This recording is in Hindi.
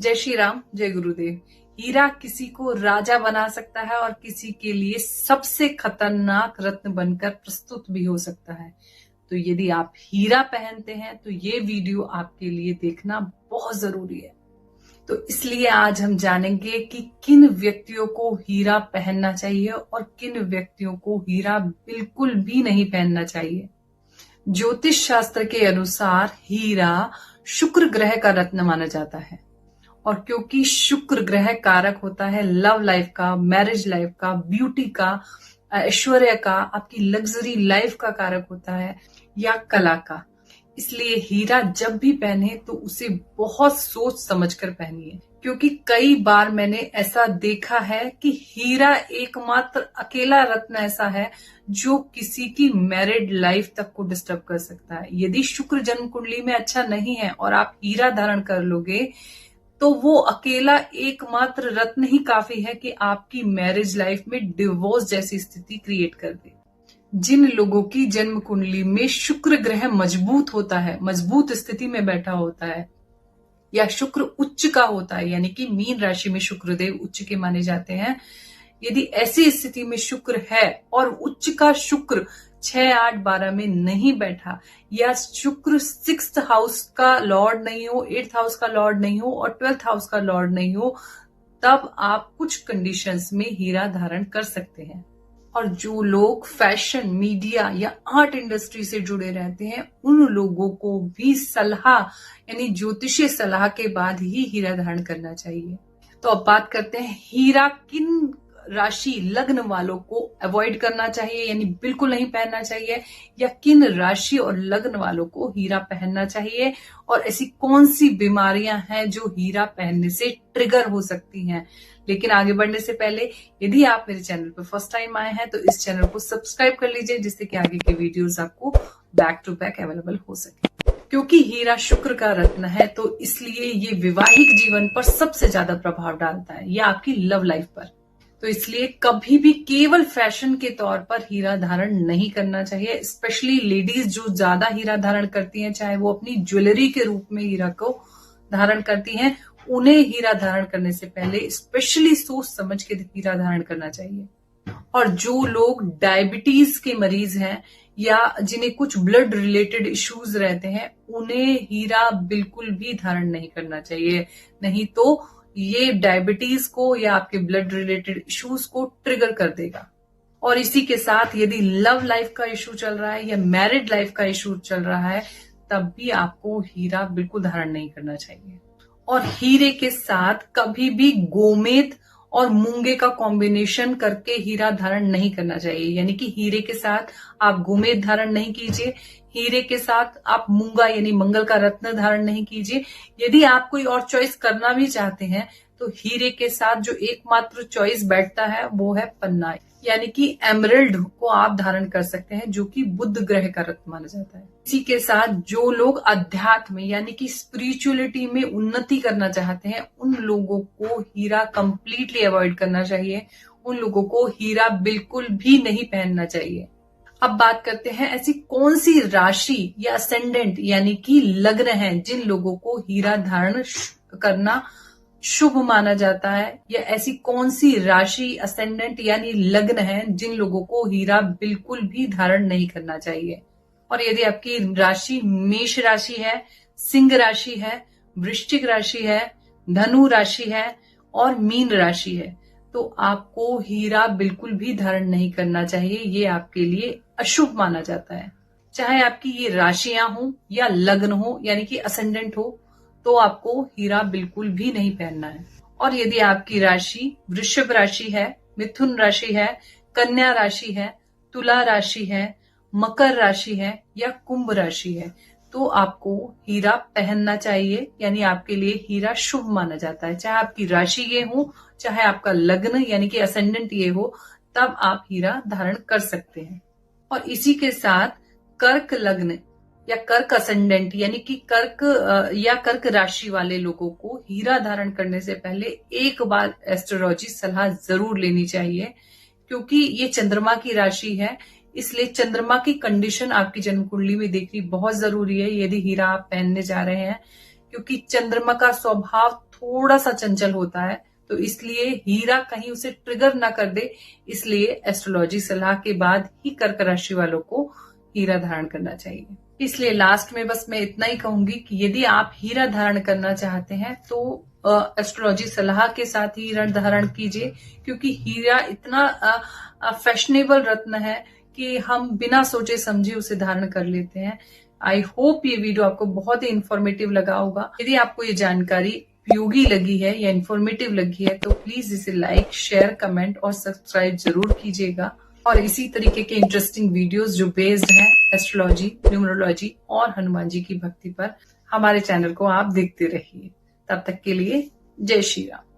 जय श्री राम, जय गुरुदेव। हीरा किसी को राजा बना सकता है और किसी के लिए सबसे खतरनाक रत्न बनकर प्रस्तुत भी हो सकता है। तो यदि आप हीरा पहनते हैं तो ये वीडियो आपके लिए देखना बहुत जरूरी है। तो इसलिए आज हम जानेंगे कि किन व्यक्तियों को हीरा पहनना चाहिए और किन व्यक्तियों को हीरा बिल्कुल भी नहीं पहनना चाहिए। ज्योतिष शास्त्र के अनुसार हीरा शुक्र ग्रह का रत्न माना जाता है और क्योंकि शुक्र ग्रह कारक होता है लव लाइफ का, मैरिज लाइफ का, ब्यूटी का, ऐश्वर्य का, आपकी लग्जरी लाइफ का कारक होता है या कला का, इसलिए हीरा जब भी पहने तो उसे बहुत सोच समझकर पहनिए। क्योंकि कई बार मैंने ऐसा देखा है कि हीरा एकमात्र अकेला रत्न ऐसा है जो किसी की मैरिड लाइफ तक को डिस्टर्ब कर सकता है। यदि शुक्र जन्म कुंडली में अच्छा नहीं है और आप हीरा धारण कर लोगे तो वो अकेला एकमात्र रत्न ही काफी है कि आपकी मैरिज लाइफ में डिवोर्स जैसी स्थिति क्रिएट कर दे। जिन लोगों की जन्म कुंडली में शुक्र ग्रह मजबूत होता है, मजबूत स्थिति में बैठा होता है या शुक्र उच्च का होता है, यानी कि मीन राशि में शुक्रदेव उच्च के माने जाते हैं, यदि ऐसी स्थिति में शुक्र है और उच्च का शुक्र 6, 8, 12 में नहीं बैठा या शुक्र 6th हाउस का लॉर्ड नहीं हो, 8th हाउस का लॉर्ड नहीं हो और 12th हाउस का लॉर्ड नहीं हो, तब आप कुछ कंडीशंस में हीरा धारण कर सकते हैं। और जो लोग फैशन, मीडिया या आर्ट इंडस्ट्री से जुड़े रहते हैं उन लोगों को भी सलाह यानी ज्योतिषीय सलाह के बाद ही हीरा धारण करना चाहिए। तो अब बात करते हैं हीरा किन राशि लग्न वालों को अवॉइड करना चाहिए यानी बिल्कुल नहीं पहनना चाहिए, या किन राशि और लग्न वालों को हीरा पहनना चाहिए और ऐसी कौन सी बीमारियां हैं जो हीरा पहनने से ट्रिगर हो सकती हैं। लेकिन आगे बढ़ने से पहले यदि आप मेरे चैनल पर फर्स्ट टाइम आए हैं तो इस चैनल को सब्सक्राइब कर लीजिए जिससे कि आगे के वीडियोस आपको बैक टू बैक अवेलेबल हो सके। क्योंकि हीरा शुक्र का रत्न है तो इसलिए ये वैवाहिक जीवन पर सबसे ज्यादा प्रभाव डालता है या आपकी लव लाइफ पर। तो इसलिए कभी भी केवल फैशन के तौर पर हीरा धारण नहीं करना चाहिए। स्पेशली लेडीज जो ज्यादा हीरा धारण करती हैं, चाहे वो अपनी ज्वेलरी के रूप में हीरा को धारण करती हैं, उन्हें हीरा धारण करने से पहले स्पेशली सोच समझ के हीरा धारण करना चाहिए। और जो लोग डायबिटीज के मरीज हैं या जिन्हें कुछ ब्लड रिलेटेड इश्यूज रहते हैं उन्हें हीरा बिल्कुल भी धारण नहीं करना चाहिए, नहीं तो ये डायबिटीज को या आपके ब्लड रिलेटेड इश्यूज को ट्रिगर कर देगा। और इसी के साथ यदि लव लाइफ का इश्यू चल रहा है या मैरिड लाइफ का इश्यू चल रहा है तब भी आपको हीरा बिल्कुल धारण नहीं करना चाहिए। और हीरे के साथ कभी भी गोमेद और मूंगे का कॉम्बिनेशन करके हीरा धारण नहीं करना चाहिए, यानी कि हीरे के साथ आप गोमेद धारण नहीं कीजिए, हीरे के साथ आप मूंगा यानी मंगल का रत्न धारण नहीं कीजिए। यदि आप कोई और चॉइस करना भी चाहते हैं तो हीरे के साथ जो एकमात्र चॉइस बैठता है वो है पन्ना यानी कि एमरल्ड को आप धारण कर सकते हैं जो कि बुध ग्रह का रत्न माना जाता है। इसी के साथ जो लोग अध्यात्म यानी कि स्पिरिचुअलिटी में उन्नति करना चाहते हैं उन लोगों को हीरा कंप्लीटली अवॉइड करना चाहिए, उन लोगों को हीरा बिल्कुल भी नहीं पहनना चाहिए। अब बात करते हैं ऐसी कौन सी राशि या असेंडेंट यानी कि लग्न है जिन लोगों को हीरा धारण करना शुभ माना जाता है, या ऐसी कौन सी राशि असेंडेंट यानी लग्न है जिन लोगों को हीरा बिल्कुल भी धारण नहीं करना चाहिए। और यदि आपकी राशि मेष राशि है, सिंह राशि है, वृश्चिक राशि है, धनु राशि है और मीन राशि है तो आपको हीरा बिल्कुल भी धारण नहीं करना चाहिए, ये आपके लिए अशुभ माना जाता है। चाहे आपकी ये राशियां हो या लग्न हो यानी कि असेंडेंट हो तो आपको हीरा बिल्कुल भी नहीं पहनना है। और यदि आपकी राशि वृषभ राशि है, मिथुन राशि है, कन्या राशि है, तुला राशि है, मकर राशि है या कुंभ राशि है तो आपको हीरा पहनना चाहिए, यानी आपके लिए हीरा शुभ माना जाता है। चाहे आपकी राशि ये हो, चाहे आपका लग्न यानी कि असेंडेंट ये हो, तब आप हीरा धारण कर सकते हैं। और इसी के साथ कर्क लग्न या कर्क असेंडेंट यानी कि कर्क या कर्क राशि वाले लोगों को हीरा धारण करने से पहले एक बार एस्ट्रोलॉजी सलाह जरूर लेनी चाहिए, क्योंकि ये चंद्रमा की राशि है, इसलिए चंद्रमा की कंडीशन आपकी जन्म कुंडली में देखनी बहुत जरूरी है यदि हीरा आप पहनने जा रहे हैं, क्योंकि चंद्रमा का स्वभाव थोड़ा सा चंचल होता है, तो इसलिए हीरा कहीं उसे ट्रिगर ना कर दे, इसलिए एस्ट्रोलॉजी सलाह के बाद ही कर्क राशि वालों को हीरा धारण करना चाहिए। इसलिए लास्ट में बस मैं इतना ही कहूंगी कि यदि आप हीरा धारण करना चाहते हैं तो एस्ट्रोलॉजी सलाह के साथ ही हीरा धारण कीजिए, क्योंकि हीरा इतना फैशनेबल रत्न है कि हम बिना सोचे समझे उसे धारण कर लेते हैं। आई होप ये वीडियो आपको बहुत ही इंफॉर्मेटिव लगा होगा। यदि आपको ये जानकारी उपयोगी लगी है या इंफॉर्मेटिव लगी है तो प्लीज इसे लाइक, शेयर, कमेंट और सब्सक्राइब जरूर कीजिएगा। और इसी तरीके के इंटरेस्टिंग वीडियोस जो बेस्ड हैं एस्ट्रोलॉजी, न्यूमरोलॉजी और हनुमान जी की भक्ति पर, हमारे चैनल को आप देखते रहिए। तब तक के लिए जय श्री राम।